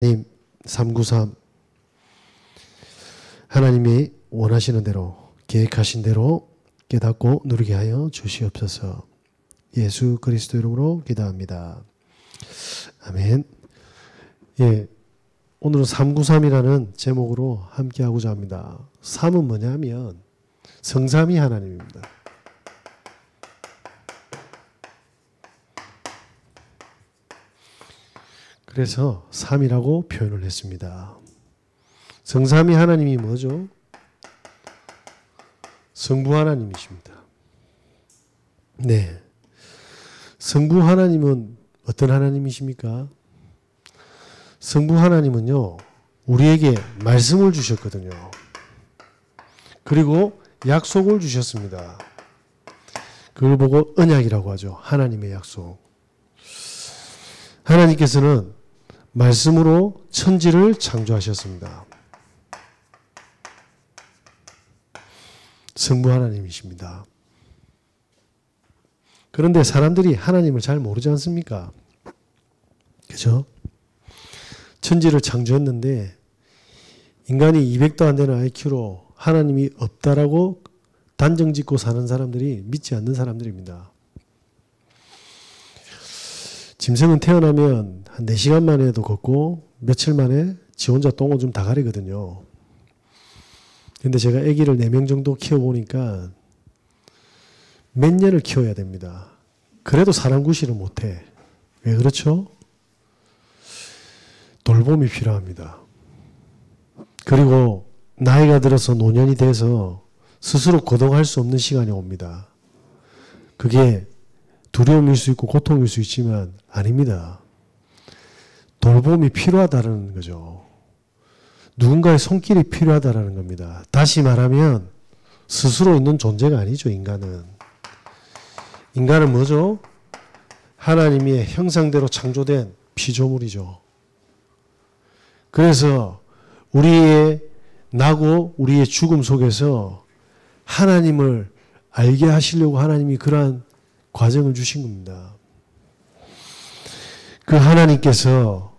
하나님 393 하나님이 원하시는 대로 계획하신 대로 깨닫고 누리게 하여 주시옵소서. 예수 그리스도 이름으로 기도합니다. 아멘. 예, 오늘은 393이라는 제목으로 함께 하고자 합니다. 3은 뭐냐면 성삼위 하나님입니다. 그래서 3이라고 표현을 했습니다. 성삼위 하나님이 뭐죠? 성부 하나님이십니다. 네. 성부 하나님은 어떤 하나님이십니까? 성부 하나님은요, 우리에게 말씀을 주셨거든요. 그리고 약속을 주셨습니다. 그걸 보고 언약이라고 하죠. 하나님의 약속. 하나님께서는 말씀으로 천지를 창조하셨습니다. 성부 하나님이십니다. 그런데 사람들이 하나님을 잘 모르지 않습니까? 그죠? 천지를 창조했는데 인간이 200도 안 되는 IQ로 하나님이 없다라고 단정짓고 사는 사람들이 믿지 않는 사람들입니다. 짐승은 태어나면 한 4시간 만에도 걷고 며칠 만에 지 혼자 똥오줌 다 가리거든요. 근데 제가 아기를 4명 정도 키워보니까 몇 년을 키워야 됩니다. 그래도 사람 구실은 못해. 왜 그렇죠? 돌봄이 필요합니다. 그리고 나이가 들어서 노년이 돼서 스스로 거동할 수 없는 시간이 옵니다. 그게 두려움일 수 있고 고통일 수 있지만 아닙니다. 돌봄이 필요하다는 거죠. 누군가의 손길이 필요하다는 겁니다. 다시 말하면 스스로 있는 존재가 아니죠. 인간은 뭐죠? 하나님의 형상대로 창조된 피조물이죠. 그래서 우리의 나고 우리의 죽음 속에서 하나님을 알게 하시려고 하나님이 그러한 과정을 주신 겁니다. 그 하나님께서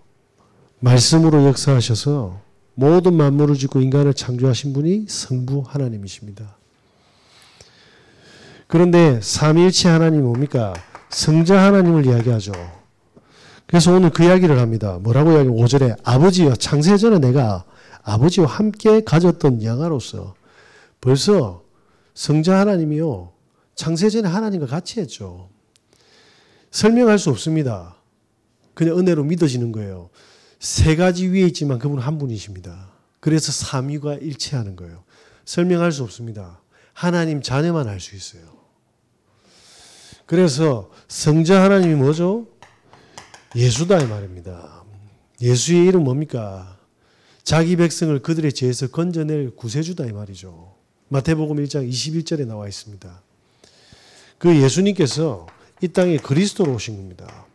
말씀으로 역사하셔서 모든 만물을 짓고 인간을 창조하신 분이 성부 하나님이십니다. 그런데 삼위일체 하나님이 뭡니까? 성자 하나님을 이야기하죠. 그래서 오늘 그 이야기를 합니다. 뭐라고 이야기해요? 5절에 아버지여 창세전에 내가 아버지와 함께 가졌던 양아로서 벌써 성자 하나님이요. 창세전에 하나님과 같이 했죠. 설명할 수 없습니다. 그냥 은혜로 믿어지는 거예요. 3가지 위에 있지만 그분은 한 분이십니다. 그래서 삼위가 일체하는 거예요. 설명할 수 없습니다. 하나님 자녀만 알 수 있어요. 그래서 성자 하나님이 뭐죠? 예수다 이 말입니다. 예수의 이름 뭡니까? 자기 백성을 그들의 죄에서 건져낼 구세주다 이 말이죠. 마태복음 1장 21절에 나와 있습니다. 그 예수님께서 이 땅에 그리스도로 오신 겁니다.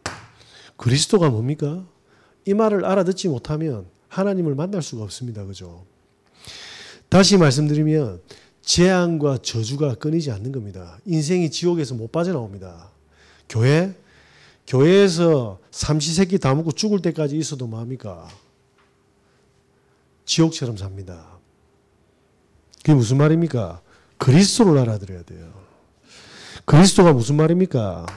그리스도가 뭡니까? 이 말을 알아듣지 못하면 하나님을 만날 수가 없습니다. 그죠? 다시 말씀드리면 재앙과 저주가 끊이지 않는 겁니다. 인생이 지옥에서 못 빠져나옵니다. 교회에서 삼시세끼 다 먹고 죽을 때까지 있어도 뭐합니까? 지옥처럼 삽니다. 그게 무슨 말입니까? 그리스도를 알아들어야 돼요. 그리스도가 무슨 말입니까?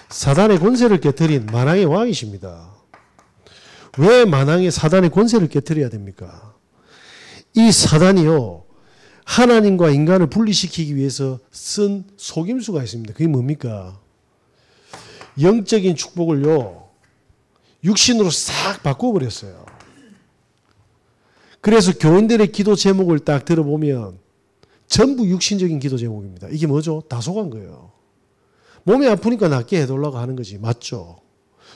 사단의 권세를 깨뜨린 만왕의 왕이십니다. 왜 만왕의 사단의 권세를 깨뜨려야 됩니까? 이 사단이요, 하나님과 인간을 분리시키기 위해서 쓴 속임수가 있습니다. 그게 뭡니까? 영적인 축복을요, 육신으로 싹 바꿔버렸어요. 그래서 교인들의 기도 제목을 딱 들어보면 전부 육신적인 기도 제목입니다. 이게 뭐죠? 다 속은 거예요. 몸이 아프니까 낫게 해달라고 하는 거지. 맞죠?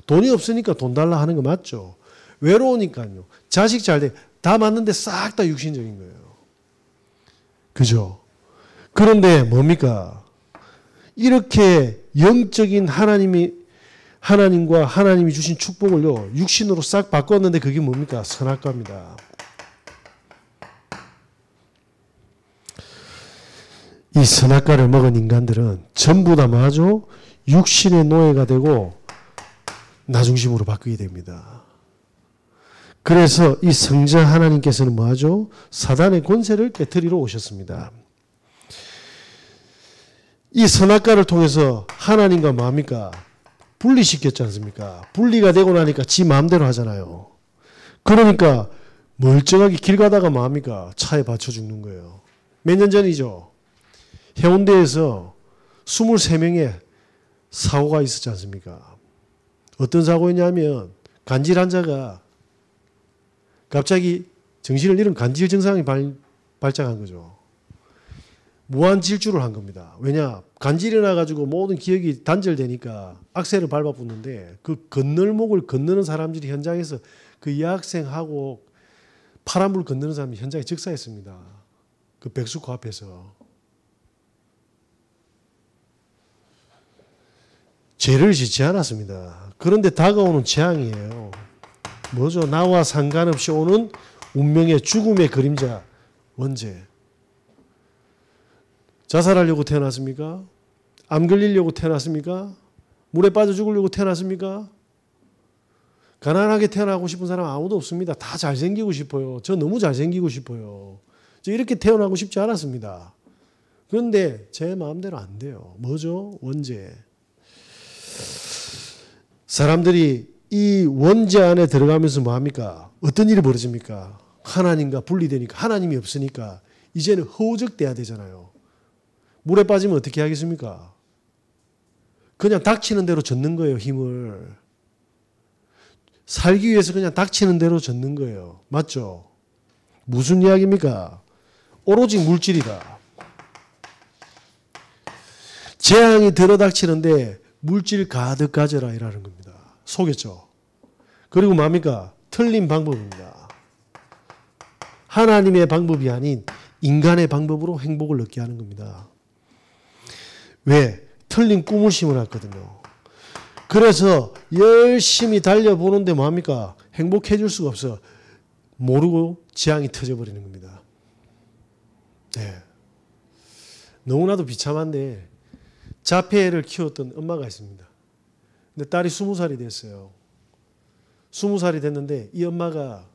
돈이 없으니까 돈 달라 하는 거 맞죠? 외로우니까요. 자식 잘 돼. 다 맞는데 싹 다 육신적인 거예요. 그죠? 그런데 뭡니까? 이렇게 영적인 하나님과 하나님이 주신 축복을요, 육신으로 싹 바꿨는데 그게 뭡니까? 선악과입니다. 이 선악과를 먹은 인간들은 전부 다 뭐하죠? 육신의 노예가 되고 나 중심으로 바뀌게 됩니다. 그래서 이 성자 하나님께서는 뭐하죠? 사단의 권세를 깨트리러 오셨습니다. 이 선악과를 통해서 하나님과 뭡니까? 분리시켰지 않습니까? 분리가 되고 나니까 지 마음대로 하잖아요. 그러니까 멀쩡하게 길 가다가 뭡니까? 차에 받쳐 죽는 거예요. 몇 년 전이죠. 해운대에서 23명의 사고가 있었지 않습니까? 어떤 사고였냐면 간질 환자가 갑자기 정신을 잃은 간질 증상이 발작한 거죠. 무한 질주를 한 겁니다. 왜냐? 간질이 나가지고 모든 기억이 단절되니까 악셀을 밟아붙는데 그 건널목을 건너는 사람들이 현장에서 그 여학생하고 파란불 건너는 사람이 현장에 즉사했습니다. 그 백수코 앞에서. 죄를 짓지 않았습니다. 그런데 다가오는 재앙이에요. 뭐죠? 나와 상관없이 오는 운명의 죽음의 그림자, 원죄. 자살하려고 태어났습니까? 암 걸리려고 태어났습니까? 물에 빠져 죽으려고 태어났습니까? 가난하게 태어나고 싶은 사람 아무도 없습니다. 다 잘생기고 싶어요. 저 너무 잘생기고 싶어요. 저 이렇게 태어나고 싶지 않았습니다. 그런데 제 마음대로 안 돼요. 뭐죠? 원죄. 사람들이 이 원죄 안에 들어가면서 뭐합니까? 어떤 일이 벌어집니까? 하나님과 분리되니까 하나님이 없으니까 이제는 허우적대야 되잖아요. 물에 빠지면 어떻게 하겠습니까? 그냥 닥치는 대로 젓는 거예요. 힘을. 살기 위해서 그냥 닥치는 대로 젓는 거예요. 맞죠? 무슨 이야기입니까? 오로지 물질이다. 재앙이 들어닥치는데 물질 가득 가져라 이라는 겁니다. 속였죠? 그리고 뭡니까? 틀린 방법입니다. 하나님의 방법이 아닌 인간의 방법으로 행복을 얻게 하는 겁니다. 왜? 틀린 꿈을 심어놨거든요. 그래서 열심히 달려보는데 뭐합니까? 행복해질 수가 없어. 모르고 재앙이 터져버리는 겁니다. 네. 너무나도 비참한데 자폐를 키웠던 엄마가 있습니다. 근데 딸이 20살이 됐어요. 20살이 됐는데 이 엄마가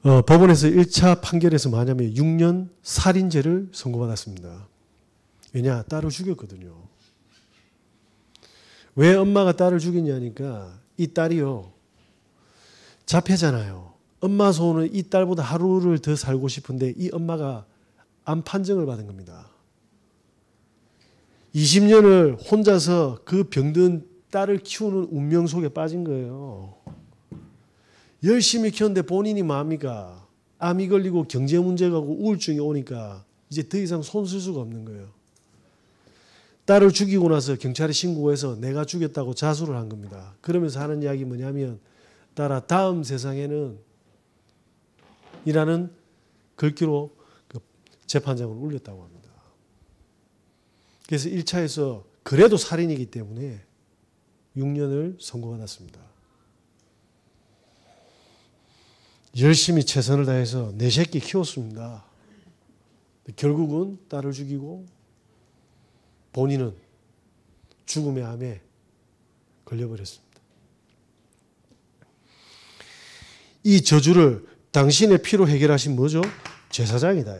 법원에서 1차 판결에서 뭐냐면 6년 살인죄를 선고받았습니다. 왜냐? 딸을 죽였거든요. 왜 엄마가 딸을 죽였냐니까 이 딸이요. 자폐잖아요. 엄마 소원은 이 딸보다 하루를 더 살고 싶은데 이 엄마가 암 판정을 받은 겁니다. 20년을 혼자서 그 병든 딸을 키우는 운명 속에 빠진 거예요. 열심히 키웠는데 본인이 뭐합니까? 암이 걸리고 경제 문제가 오고 우울증이 오니까 이제 더 이상 손 쓸 수가 없는 거예요. 딸을 죽이고 나서 경찰에 신고해서 내가 죽였다고 자수를 한 겁니다. 그러면서 하는 이야기 뭐냐면 딸아 다음 세상에는 이라는 글귀로 그 재판장을 울렸다고 합니다. 그래서 1차에서 그래도 살인이기 때문에 6년을 선고받았습니다. 열심히 최선을 다해서 내 새끼 키웠습니다. 결국은 딸을 죽이고 본인은 죽음의 암에 걸려버렸습니다. 이 저주를 당신의 피로 해결하신 뭐죠? 제사장이다.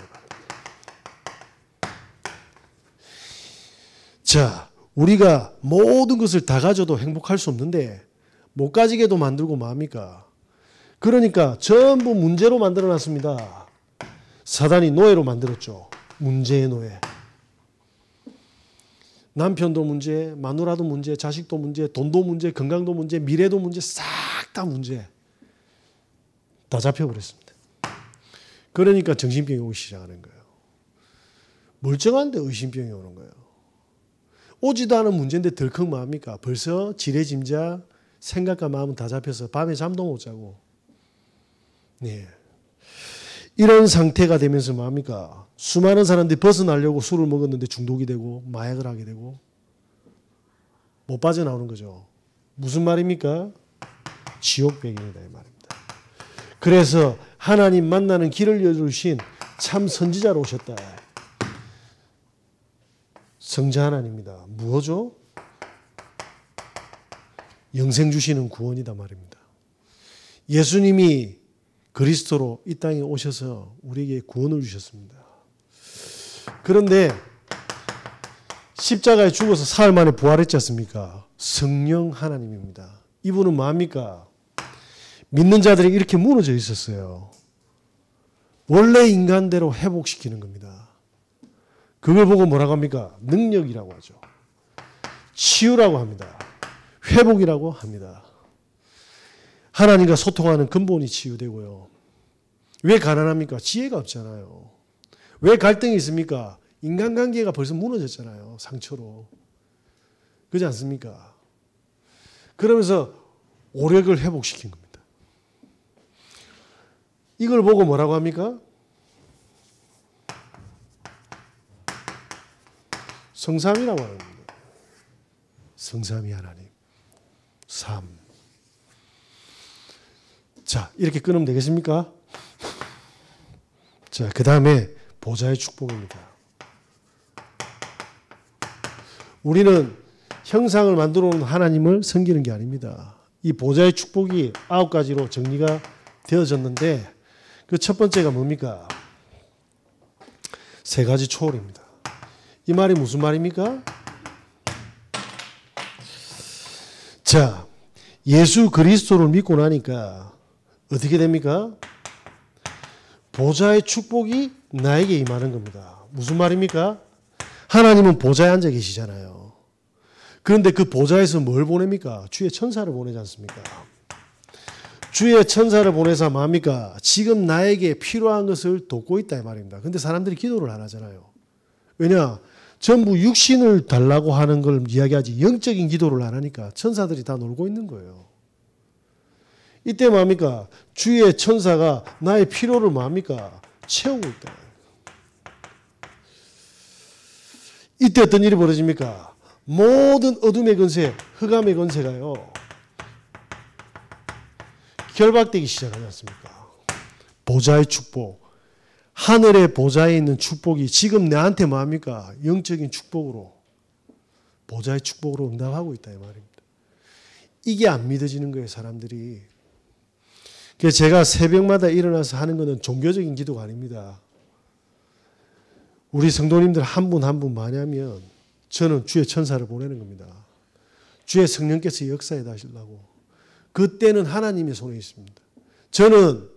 자, 우리가 모든 것을 다 가져도 행복할 수 없는데 못 가지게도 만들고 뭐합니까? 그러니까 전부 문제로 만들어놨습니다. 사단이 노예로 만들었죠. 문제의 노예. 남편도 문제, 마누라도 문제, 자식도 문제, 돈도 문제, 건강도 문제, 미래도 문제, 싹 다 문제. 다 잡혀버렸습니다. 그러니까 정신병이 오기 시작하는 거예요. 멀쩡한데 의심병이 오는 거예요. 오지도 않은 문제인데 덜컥 뭐합니까? 벌써 지레짐작 생각과 마음은 다 잡혀서 밤에 잠도 못 자고. 네. 이런 상태가 되면서 뭐합니까? 수많은 사람들이 벗어나려고 술을 먹었는데 중독이 되고 마약을 하게 되고 못 빠져나오는 거죠. 무슨 말입니까? 지옥백입니다. 이 말입니다. 그래서 하나님 만나는 길을 열어주신 참 선지자로 오셨다. 성자 하나님입니다. 무엇죠? 영생 주시는 구원이다 말입니다. 예수님이 그리스도로 이 땅에 오셔서 우리에게 구원을 주셨습니다. 그런데 십자가에 죽어서 사흘 만에 부활했지 않습니까? 성령 하나님입니다. 이분은 뭐합니까? 믿는 자들이 이렇게 무너져 있었어요. 원래 인간대로 회복시키는 겁니다. 그걸 보고 뭐라고 합니까? 능력이라고 하죠. 치유라고 합니다. 회복이라고 합니다. 하나님과 소통하는 근본이 치유되고요. 왜 가난합니까? 지혜가 없잖아요. 왜 갈등이 있습니까? 인간관계가 벌써 무너졌잖아요. 상처로. 그렇지 않습니까? 그러면서 오력을 회복시킨 겁니다. 이걸 보고 뭐라고 합니까? 성삼이라고 하는 겁니다. 성삼위 하나님. 삼. 자, 이렇게 끊으면 되겠습니까? 자, 그 다음에 보좌의 축복입니다. 우리는 형상을 만들어 놓은 하나님을 섬기는 게 아닙니다. 이 보좌의 축복이 9가지로 정리가 되어졌는데 그 첫 번째가 뭡니까? 3가지 초월입니다. 이 말이 무슨 말입니까? 자, 예수 그리스도를 믿고 나니까 어떻게 됩니까? 보좌의 축복이 나에게 임하는 겁니다. 무슨 말입니까? 하나님은 보좌에 앉아 계시잖아요. 그런데 그 보좌에서 뭘 보냅니까? 주의 천사를 보내지 않습니까? 주의 천사를 보내서 뭐합니까? 지금 나에게 필요한 것을 돕고 있다 이 말입니다. 그런데 사람들이 기도를 안 하잖아요. 왜냐? 전부 육신을 달라고 하는 걸 이야기하지 영적인 기도를 안 하니까 천사들이 다 놀고 있는 거예요. 이때 뭐합니까? 주의 천사가 나의 필요를 뭐합니까? 채우고 있다. 이때 어떤 일이 벌어집니까? 모든 어둠의 권세, 흑암의 권세가요. 결박되기 시작하지 않습니까? 보좌의 축복. 하늘의 보좌에 있는 축복이 지금 내한테 뭐합니까? 영적인 축복으로, 보좌의 축복으로 응답하고 있다 이 말입니다. 이게 안 믿어지는 거예요, 사람들이. 그래서 제가 새벽마다 일어나서 하는 것은 종교적인 기도가 아닙니다. 우리 성도님들 한 분 한 분 뭐냐면 저는 주의 천사를 보내는 겁니다. 주의 성령께서 역사해 다시려고. 그때는 하나님의 손에 있습니다. 저는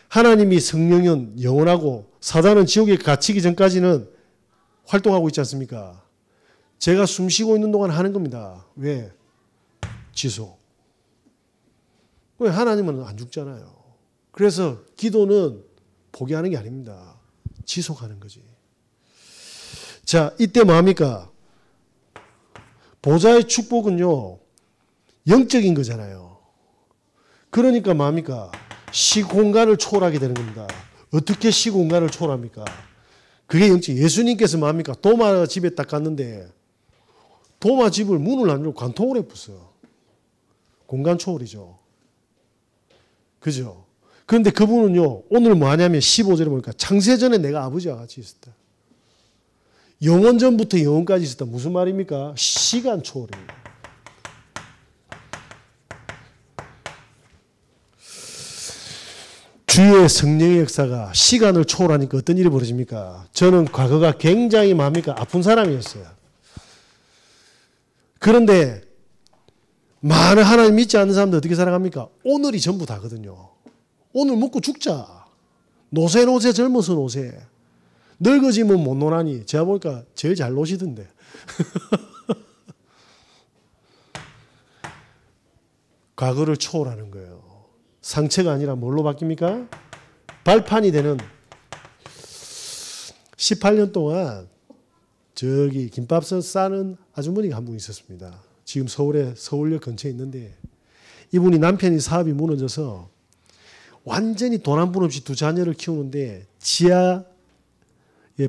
하나님이 성령은 영원하고 사단은 지옥에 갇히기 전까지는 활동하고 있지 않습니까? 제가 숨 쉬고 있는 동안 하는 겁니다. 왜? 지속. 왜? 하나님은 안 죽잖아요. 그래서 기도는 포기하는 게 아닙니다. 지속하는 거지. 자, 이때 뭐합니까? 보좌의 축복은요, 영적인 거잖아요. 그러니까 뭐합니까? 시공간을 초월하게 되는 겁니다. 어떻게 시공간을 초월합니까? 그게 영적. 예수님께서 뭐합니까? 도마 집에 딱 갔는데 도마 집을 문을 안 열고 관통을 해봤어요. 공간 초월이죠. 그죠? 그런데 그분은요, 오늘 뭐 하냐면 15절에 보니까 창세전에 내가 아버지와 같이 있었다. 영원 전부터 영원까지 있었다. 무슨 말입니까? 시간 초월입니다. 주의 성령의 역사가 시간을 초월하니까 어떤 일이 벌어집니까? 저는 과거가 굉장히 뭡니까? 아픈 사람이었어요. 그런데 많은 하나님 믿지 않는 사람들 어떻게 살아갑니까? 오늘이 전부 다거든요. 오늘 먹고 죽자. 노세 젊어서 노세. 늙어지면 못 노나니. 제가 보니까 제일 잘 노시던데. 과거를 초월하는 거예요. 상처가 아니라 뭘로 바뀝니까? 발판이 되는. 18년 동안 저기 김밥 싸는 아주머니가 한 분 있었습니다. 지금 서울에 서울역 근처에 있는데 이분이 남편이 사업이 무너져서 완전히 돈 한 푼 없이 두 자녀를 키우는데 지하에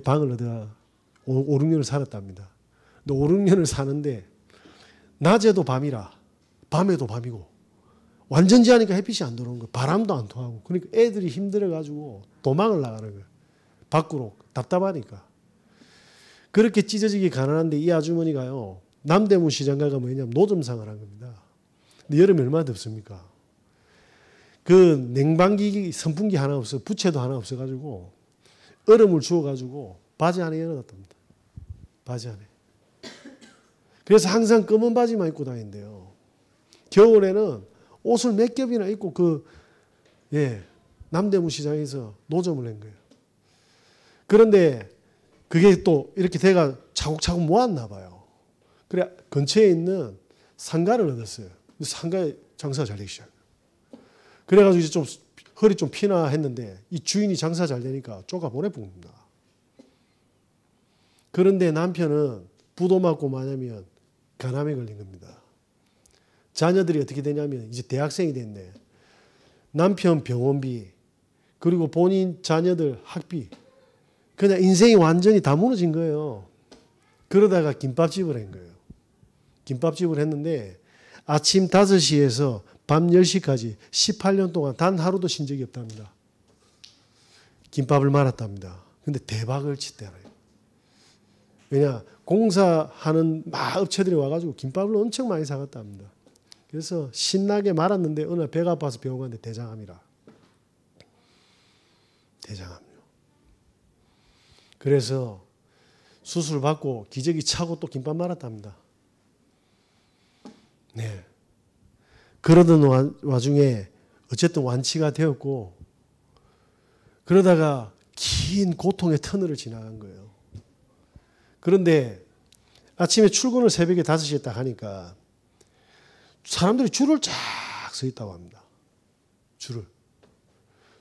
방을 얻어 5, 6년을 살았답니다. 근데 5, 6년을 사는데 낮에도 밤이라 밤에도 밤이고 완전 지하니까 햇빛이 안 들어오는 거예요. 바람도 안 통하고. 그러니까 애들이 힘들어가지고 도망을 나가는 거예요. 밖으로 답답하니까. 그렇게 찢어지게 가난한데 이 아주머니가요. 남대문 시장가가 뭐냐면 노점상을 한 겁니다. 근데 여름에 얼마나 덥습니까? 그 냉방기 선풍기 하나 없어, 부채도 하나 없어가지고 얼음을 주워가지고 바지 안에 열어놨답니다. 바지 안에. 그래서 항상 검은 바지만 입고 다닌대요. 겨울에는 옷을 몇 겹이나 입고 남대문 시장에서 노점을 낸 거예요. 그런데 그게 또 이렇게 돼가 차곡차곡 모았나 봐요. 그래 근처에 있는 상가를 얻었어요. 상가에 장사가 잘 되기 시작해요. 그래가지고 이제 좀 허리 좀 피나 했는데 이 주인이 장사 잘 되니까 쫓아 보내봅니다. 그런데 남편은 부도 맞고 마냐면 간암에 걸린 겁니다. 자녀들이 어떻게 되냐면 이제 대학생이 됐네. 남편 병원비 그리고 본인 자녀들 학비 그냥 인생이 완전히 다 무너진 거예요. 그러다가 김밥집을 한 거예요. 김밥집을 했는데 아침 5시에서 밤 10시까지 18년 동안 단 하루도 쉰 적이 없답니다. 김밥을 말았답니다. 근데 대박을 치대요. 왜냐 공사하는 막 업체들이 와가지고 김밥을 엄청 많이 사갔답니다. 그래서 신나게 말았는데 어느 날 배가 아파서 병원 갔는데 대장암이라. 대장암이요. 그래서 수술 받고 기저귀 차고 또 김밥 말았답니다. 네. 그러던 와중에 어쨌든 완치가 되었고 그러다가 긴 고통의 터널을 지나간 거예요. 그런데 아침에 출근을 새벽에 5시에 딱 하니까 사람들이 줄을 쫙 서 있다고 합니다.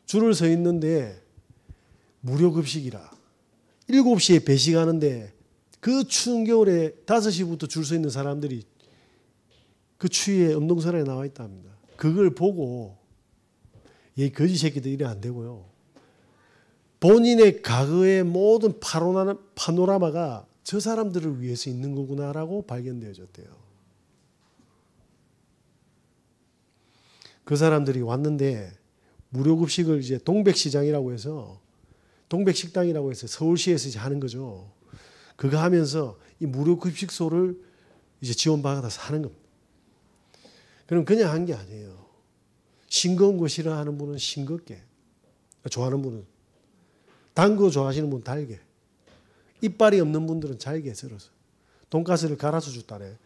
줄을 서 있는데 무료 급식이라 7시에 배식하는데 그 추운 겨울에 5시부터 줄 서 있는 사람들이 그 추위에 엄동설에 나와 있답니다. 그걸 보고 이 거지 새끼들 이래 안 되고요. 본인의 과거의 모든 파노라마가 저 사람들을 위해서 있는 거구나라고 발견되어졌대요. 그 사람들이 왔는데 무료급식을 이제 동백시장이라고 해서 동백식당이라고 해서 서울시에서 이제 하는 거죠. 그거 하면서 이 무료급식소를 이제 지원받아서 하는 겁니다. 그럼 그냥 한 게 아니에요. 싱거운 거 싫어하는 분은 싱겁게, 좋아하는 분은 단 거 좋아하시는 분은 달게, 이빨이 없는 분들은 잘게 썰어서 돈가스를 갈아서 줬다네.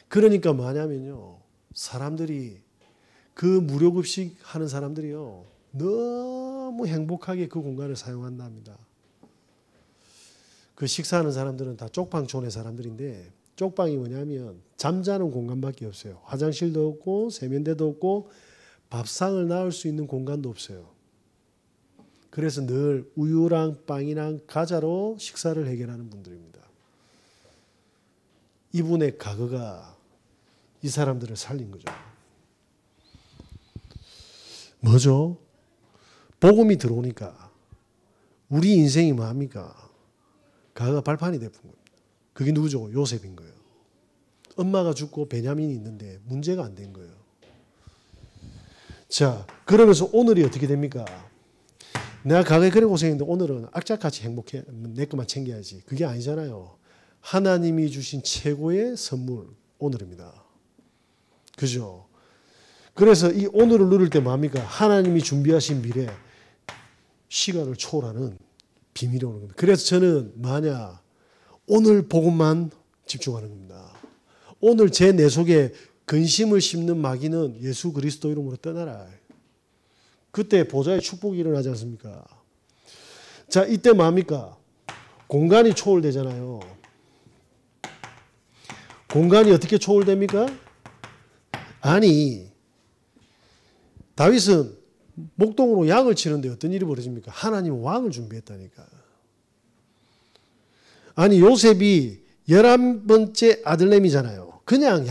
그러니까 뭐냐면요, 사람들이 그 무료급식 하는 사람들이요 너무 행복하게 그 공간을 사용한답니다. 그 식사하는 사람들은 다 쪽방촌의 사람들인데 쪽방이 뭐냐면 잠자는 공간밖에 없어요. 화장실도 없고 세면대도 없고 밥상을 놔올 수 있는 공간도 없어요. 그래서 늘 우유랑 빵이랑 과자로 식사를 해결하는 분들입니다. 이분의 과거가 이 사람들을 살린 거죠. 뭐죠? 복음이 들어오니까 우리 인생이 뭐합니까? 과거가 발판이 되는 겁니다. 그게 누구죠? 요셉인 거예요. 엄마가 죽고 베냐민이 있는데 문제가 안 된 거예요. 자, 그러면서 오늘이 어떻게 됩니까? 내가 과거에 그래 고생했는데 오늘은 악착같이 행복해. 내 것만 챙겨야지. 그게 아니잖아요. 하나님이 주신 최고의 선물, 오늘입니다. 그죠? 그래서 이 오늘을 누릴 때 뭐합니까? 하나님이 준비하신 미래, 시간을 초월하는 비밀이 오는 겁니다. 그래서 저는 오늘 복음만 집중하는 겁니다. 오늘 제 내 속에 근심을 심는 마귀는 예수 그리스도 이름으로 떠나라. 그때 보좌의 축복이 일어나지 않습니까? 자, 이때 뭐합니까? 공간이 초월되잖아요. 공간이 어떻게 초월됩니까? 아니, 다윗은 목동으로 양을 치는데 어떤 일이 벌어집니까? 하나님은 왕을 준비했다니까. 아니, 요셉이 11번째 아들내미잖아요. 그냥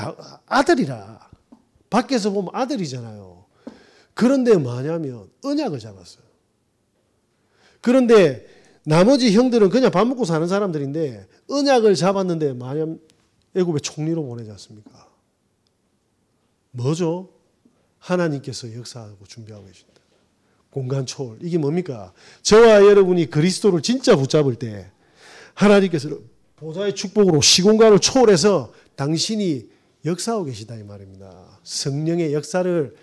아들이라. 밖에서 보면 아들이잖아요. 그런데 뭐냐면 언약을 잡았어요. 그런데 나머지 형들은 그냥 밥 먹고 사는 사람들인데 언약을 잡았는데 뭐냐면 애굽의 총리로 보내지 않습니까? 뭐죠? 하나님께서 역사하고 준비하고 계신다. 공간 초월. 이게 뭡니까? 저와 여러분이 그리스도를 진짜 붙잡을 때 하나님께서 보좌의 축복으로 시공간을 초월해서 당신이 역사하고 계시다 이 말입니다. 성령의 역사를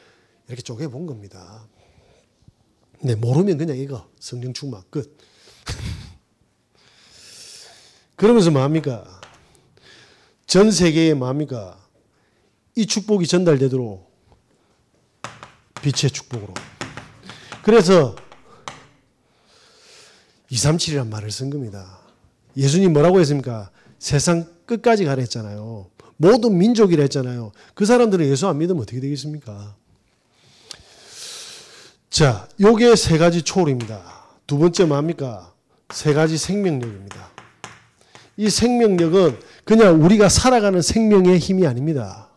이렇게 쪼개본 겁니다. 네, 모르면 그냥 이거 성령 충만 끝. 그러면서 뭐합니까? 전 세계에 뭐합니까? 이 축복이 전달되도록 빛의 축복으로. 그래서 237이란 말을 쓴 겁니다. 예수님 뭐라고 했습니까? 세상 끝까지 가라 했잖아요. 모든 민족이라 했잖아요. 그 사람들은 예수 안 믿으면 어떻게 되겠습니까? 자, 요게 세 가지 초월입니다. 두 번째 뭡니까? 세 가지 생명력입니다. 이 생명력은 그냥 우리가 살아가는 생명의 힘이 아닙니다.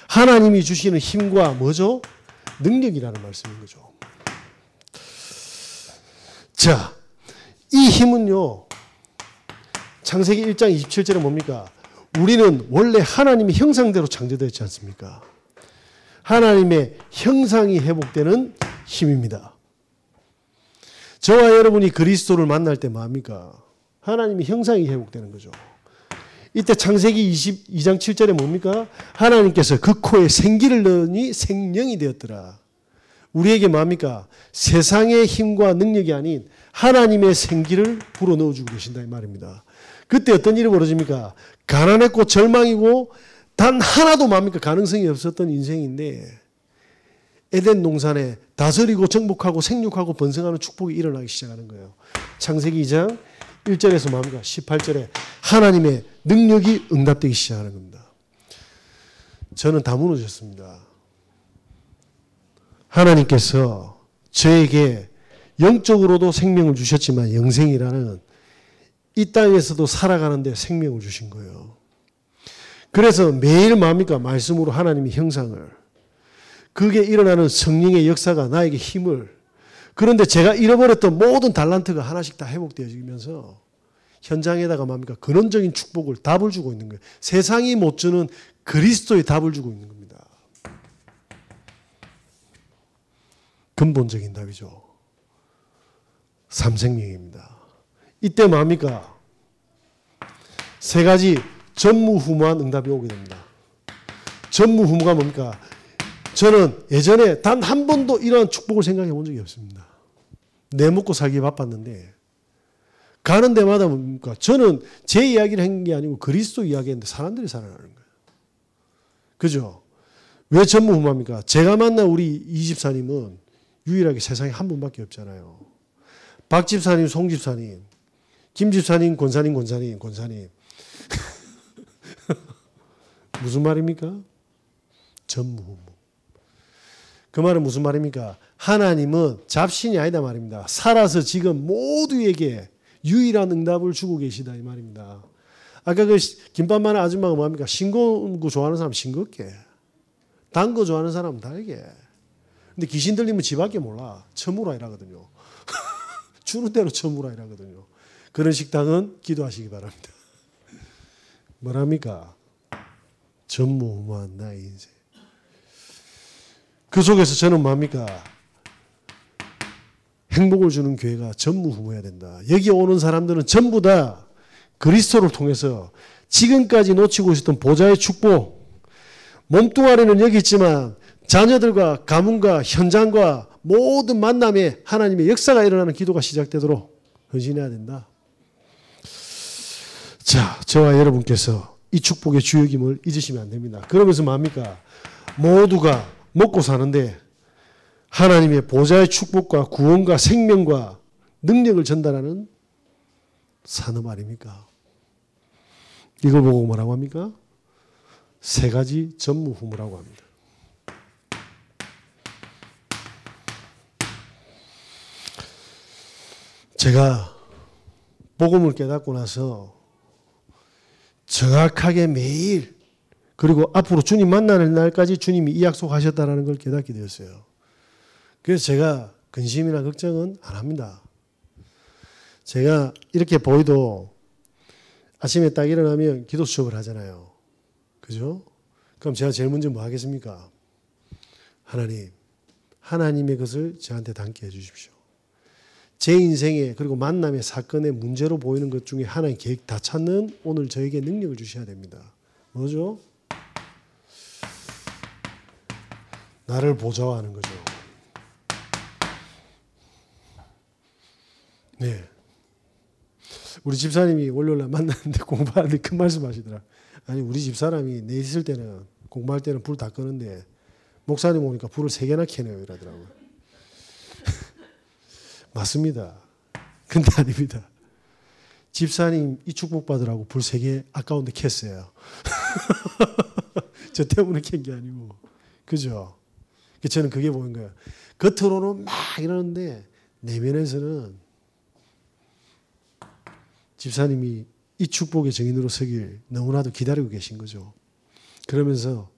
하나님이 주시는 힘과 뭐죠? 능력이라는 말씀인 거죠. 자, 이 힘은요, 창세기 1장 27절에 뭡니까? 우리는 원래 하나님의 형상대로 창조되었지 않습니까? 하나님의 형상이 회복되는 힘입니다. 저와 여러분이 그리스도를 만날 때 뭐합니까? 하나님의 형상이 회복되는 거죠. 이때 창세기 22장 7절에 뭡니까? 하나님께서 그 코에 생기를 넣으니 생명이 되었더라. 우리에게 뭐합니까? 세상의 힘과 능력이 아닌 하나님의 생기를 불어넣어 주고 계신다 이 말입니다. 그때 어떤 일이 벌어집니까? 가난했고 절망이고 단 하나도 뭡니까? 가능성이 없었던 인생인데 에덴 동산에 다스리고 정복하고 생육하고 번성하는 축복이 일어나기 시작하는 거예요. 창세기 2장 1절에서 뭡니까? 18절에 하나님의 능력이 응답되기 시작하는 겁니다. 저는 다 무너졌습니다. 하나님께서 저에게 영적으로도 생명을 주셨지만 영생이라는 이 땅에서도 살아가는데 생명을 주신 거예요. 그래서 매일 뭡니까? 말씀으로 하나님의 형상을, 그게 일어나는 성령의 역사가 나에게 힘을, 그런데 제가 잃어버렸던 모든 달란트가 하나씩 다 회복되어지면서 현장에다가 뭡니까? 근원적인 축복을, 답을 주고 있는 거예요. 세상이 못 주는 그리스도의 답을 주고 있는 겁니다. 근본적인 답이죠. 삼생명입니다. 이때 뭡니까? 세 가지 전무후무한 응답이 오게 됩니다. 전무후무가 뭡니까? 저는 예전에 단 한 번도 이러한 축복을 생각해 본 적이 없습니다. 내 먹고 살기 바빴는데 가는 데마다 뭡니까? 저는 제 이야기를 한 게 아니고 그리스도 이야기했는데 사람들이 살아나는 거예요. 그죠? 왜 전무후무합니까? 제가 만난 우리 이 집사님은 유일하게 세상에 한 분밖에 없잖아요. 박 집사님, 송 집사님, 김 집사님, 권사님. 무슨 말입니까? 전무후무. 그 말은 무슨 말입니까? 하나님은 잡신이 아니다 말입니다. 살아서 지금 모두에게 유일한 응답을 주고 계시다 이 말입니다. 아까 그 김밥 많은 아줌마가 뭐합니까? 싱거운 거 좋아하는 사람 싱겁게, 단 거 좋아하는 사람은 달게. 근데 귀신 들리면 지밖에 몰라. 처무라 이라거든요. 주는 대로 처무라 이라거든요. 그런 식당은 기도하시기 바랍니다. 뭐랍니까? 전무후무한 나의 인생. 그 속에서 저는 뭡니까? 행복을 주는 교회가 전무후무해야 된다. 여기 오는 사람들은 전부 다 그리스도를 통해서 지금까지 놓치고 있었던 보좌의 축복, 몸뚱아리는 여기 있지만 자녀들과 가문과 현장과 모든 만남에 하나님의 역사가 일어나는 기도가 시작되도록 헌신해야 된다. 자, 저와 여러분께서 이 축복의 주역임을 잊으시면 안 됩니다. 그러면서 뭡니까? 모두가 먹고 사는데 하나님의 보좌의 축복과 구원과 생명과 능력을 전달하는 산업 아닙니까? 이걸 보고 뭐라고 합니까? 세 가지 전무후무라고 합니다. 제가 복음을 깨닫고 나서 정확하게 매일, 그리고 앞으로 주님 만나는 날까지 주님이 이 약속하셨다는 걸 깨닫게 되었어요. 그래서 제가 근심이나 걱정은 안 합니다. 제가 이렇게 보이도 아침에 딱 일어나면 기도 수업을 하잖아요. 그죠? 그럼 제가 제일 먼저 뭐 하겠습니까? 하나님, 하나님의 것을 저한테 담게 해주십시오. 제 인생에, 그리고 만남의 사건의 문제로 보이는 것 중에 하나의 계획 다 찾는 오늘 저에게 능력을 주셔야 됩니다. 뭐죠? 나를 보좌화하는 거죠. 네. 우리 집사님이 월요일날 만났는데 공부하는데 큰 말씀 하시더라. 아니 우리 집사람이 내 있을 때는 공부할 때는 불 다 끄는데 목사님 오니까 불을 3개나 켜네요 이러더라고요. 맞습니다. 근데 아닙니다. 집사님 이 축복 받으라고 불 3개 아까운데 켰어요. 저 때문에 켠 게 아니고. 그죠? 저는 그게 보인 거예요. 겉으로는 막 이러는데 내면에서는 집사님이 이 축복의 증인으로 서길 너무나도 기다리고 계신 거죠. 그러면서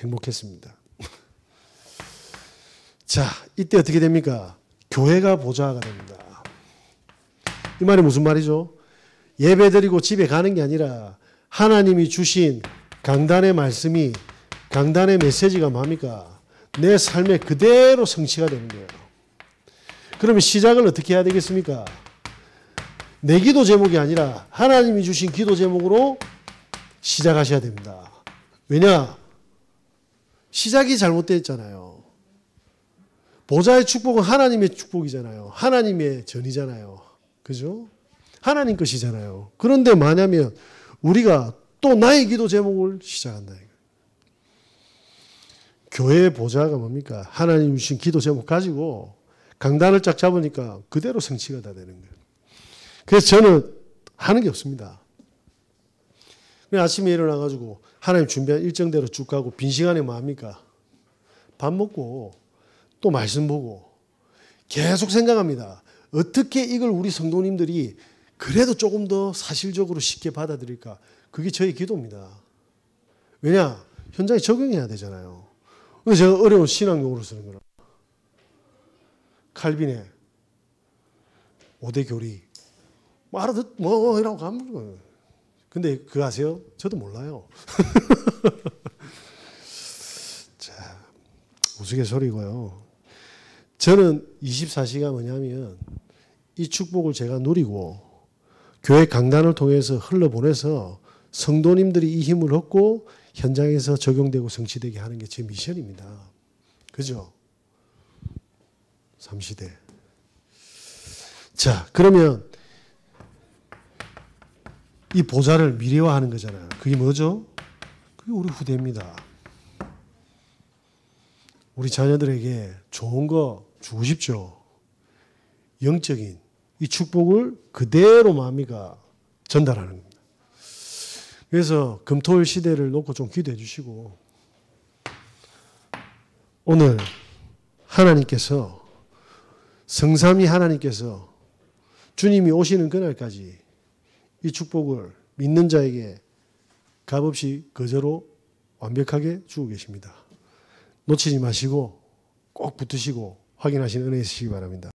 행복했습니다. 자, 이때 어떻게 됩니까? 교회가 보좌가 됩니다. 이 말이 무슨 말이죠? 예배 드리고 집에 가는 게 아니라 하나님이 주신 강단의 말씀이, 강단의 메시지가 뭡니까? 내 삶에 그대로 성취가 되는 거예요. 그러면 시작을 어떻게 해야 되겠습니까? 내 기도 제목이 아니라 하나님이 주신 기도 제목으로 시작하셔야 됩니다. 왜냐? 시작이 잘못됐잖아요. 보좌의 축복은 하나님의 축복이잖아요. 하나님의 전이잖아요. 그죠? 하나님 것이잖아요. 그런데 만약에 우리가 또 나의 기도 제목을 시작한다. 교회의 보좌가 뭡니까? 하나님 주신 기도 제목 가지고 강단을 쫙 잡으니까 그대로 성취가 다 되는 거예요. 그래서 저는 하는 게 없습니다. 아침에 일어나가지고 하나님 준비한 일정대로 쭉 가고 빈 시간에 뭐 합니까? 밥 먹고 또 말씀 보고 계속 생각합니다. 어떻게 이걸 우리 성도님들이 그래도 조금 더 사실적으로 쉽게 받아들일까? 그게 저의 기도입니다. 왜냐? 현장에 적용해야 되잖아요. 그래서 제가 어려운 신앙용어로 쓰는 거라. 칼빈의 5대 교리. 뭐 알아듣, 이라고 가는 거예요. 근데 그거 아세요? 저도 몰라요. 자, 우스갯소리고요. 저는 24시가 뭐냐면 이 축복을 제가 누리고 교회 강단을 통해서 흘러보내서 성도님들이 이 힘을 얻고 현장에서 적용되고 성취되게 하는 게 제 미션입니다. 그죠? 3시대. 자, 그러면 이 보좌를 미래화하는 거잖아요. 그게 뭐죠? 그게 우리 후대입니다. 우리 자녀들에게 좋은 거 주고 싶죠. 영적인 이 축복을 그대로 마음이가 전달하는 겁니다. 그래서 금토일 시대를 놓고 좀 기도해 주시고 오늘 하나님께서 성삼위 하나님께서 주님이 오시는 그날까지 이 축복을 믿는 자에게 값없이 거저로 완벽하게 주고 계십니다. 놓치지 마시고 꼭 붙으시고 확인하시는 은혜 있으시기 바랍니다.